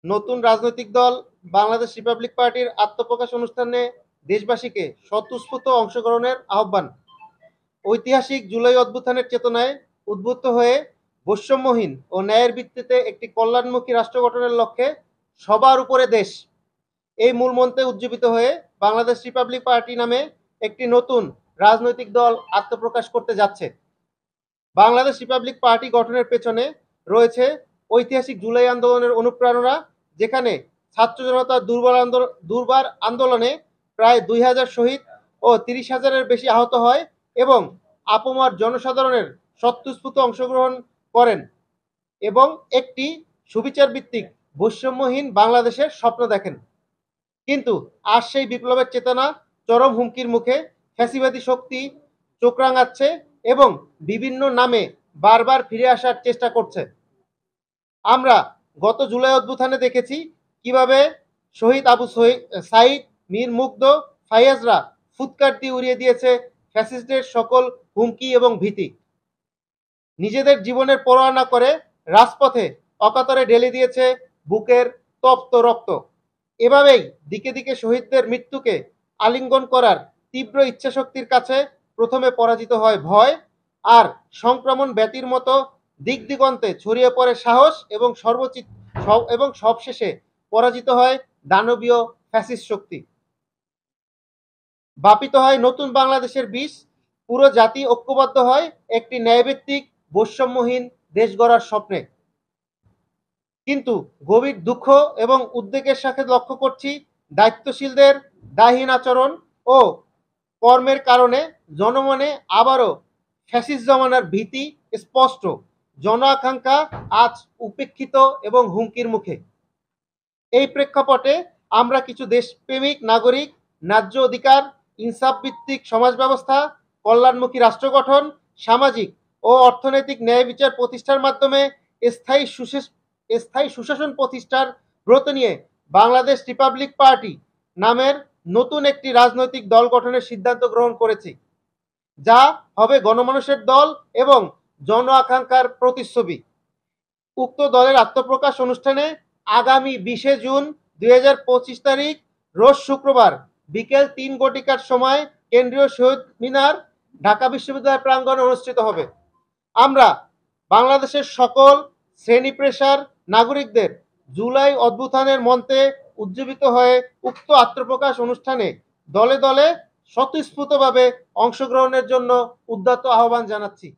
নতুন রাজনৈতিক দল বাংলাদেশ রিপাবলিক পার্টির আত্মপ্রকাশ অনুষ্ঠানে দেশবাসীকে স্বতঃস্ফূর্ত অংশগ্রহণের আহ্বান। ঐতিহাসিক জুলাই অভ্যুত্থানের চেতনায় উদ্বুদ্ধ হয়ে বৈষম্যহীন ও ন্যায়ের ভিত্তিতে একটি কল্যাণমুখী রাষ্ট্র গঠনের লক্ষ্যে সবার উপরে দেশ, এই মূল মন্ত্রে উজ্জীবিত হয়ে বাংলাদেশ রিপাবলিক পার্টি নামে একটি নতুন রাজনৈতিক দল আত্মপ্রকাশ করতে যাচ্ছে। বাংলাদেশ রিপাবলিক পার্টি গঠনের পেছনে রয়েছে ঐতিহাসিক জুলাই আন্দোলনের অনুপ্রেরণা, যেখানে ছাত্র জনতার দুর্বার আন্দোলনে প্রায় 2000 শহীদ ও 30,000-এর বেশি আহত হয় এবং আপামর জনসাধারণের স্বতঃস্ফূর্ত অংশগ্রহণ করেন এবং একটি সুবিচার ভিত্তিক বৈষম্যহীন বাংলাদেশের স্বপ্ন দেখেন। কিন্তু আজ সেই বিপ্লবের চেতনা চরম হুমকির মুখে। ফ্যাসিবাদী শক্তি চোখ রাঙাচ্ছে এবং বিভিন্ন নামে বারবার ফিরে আসার চেষ্টা করছে। আমরা গত জুলাই অভ্যুত্থানে দেখেছি কিভাবে শহীদ আবু সাইদ, মীর মুগ্ধ, ফাইয়াজরা ফুৎকার দিয়ে উড়িয়ে দিয়েছে ফ্যাসিস্টদের সকল হুমকি এবং ভীতি। নিজেদের জীবনের পরোয়া না করে রাজপথে অকাতরে ঢেলে দিয়েছে বুকের তপ্ত রক্ত। এভাবেই দিকে দিকে শহীদদের মৃত্যুকে আলিঙ্গন করার তীব্র ইচ্ছাশক্তির কাছে প্রথমে পরাজিত হয় ভয়, আর সংক্রমণ ব্যাধির মতো দিক দিগন্তে ছড়িয়ে পড়ে সাহস এবং সবশেষে পরাজিত হয় দানবীয় ফ্যাসিস্ট শক্তি। বাপিত হয় নতুন বাংলাদেশের বীজ, পুরো জাতি ঐক্যবদ্ধ হয় একটি ন্যায়ভিত্তিক বৈষম্যহীন দেশ গড়ার স্বপ্নে। কিন্তু গভীর দুঃখ এবং উদ্বেগের সাথে লক্ষ্য করছি দায়িত্বশীলদের দায়হীন আচরণ ও কর্মের কারণে জনমনে আবারও ফ্যাসিস্ট জমানার ভীতি স্পষ্ট। জন আকাঙ্ক্ষা আজ উপেক্ষিত এবং হুমকির মুখে। এই প্রেক্ষাপটে আমরা কিছু দেশপ্রেমিক নাগরিক ন্যায্য অধিকার, ইনসাফ ভিত্তিক সমাজ ব্যবস্থা, কল্যাণমুখী রাষ্ট্র গঠন, সামাজিক ও অর্থনৈতিক ন্যায় বিচার প্রতিষ্ঠার মাধ্যমে স্থায়ী সুশাসন প্রতিষ্ঠার ব্রত নিয়ে বাংলাদেশ রিপাবলিক পার্টি নামের নতুন একটি রাজনৈতিক দল গঠনের সিদ্ধান্ত গ্রহণ করেছি, যা হবে গণমানুষের দল এবং জন আকাঙ্ক্ষার প্রতিচ্ছবি। উক্ত দলের আত্মপ্রকাশ অনুষ্ঠানে আগামী 20শে জুন 2025 তারিখ রোজ শুক্রবার বিকেল 3 ঘটিকার সময় কেন্দ্রীয় শহীদ মিনার, ঢাকা বিশ্ববিদ্যালয় প্রাঙ্গণে অনুষ্ঠিত হবে। আমরা বাংলাদেশের সকল শ্রেণী পেশার নাগরিকদের জুলাই অভ্যুত্থানের মন্ত্রে উজ্জীবিত হয়ে উক্ত আত্মপ্রকাশ অনুষ্ঠানে দলে দলে স্বতঃস্ফূর্তভাবে অংশগ্রহণের জন্য উদ্যত আহ্বান জানাচ্ছি।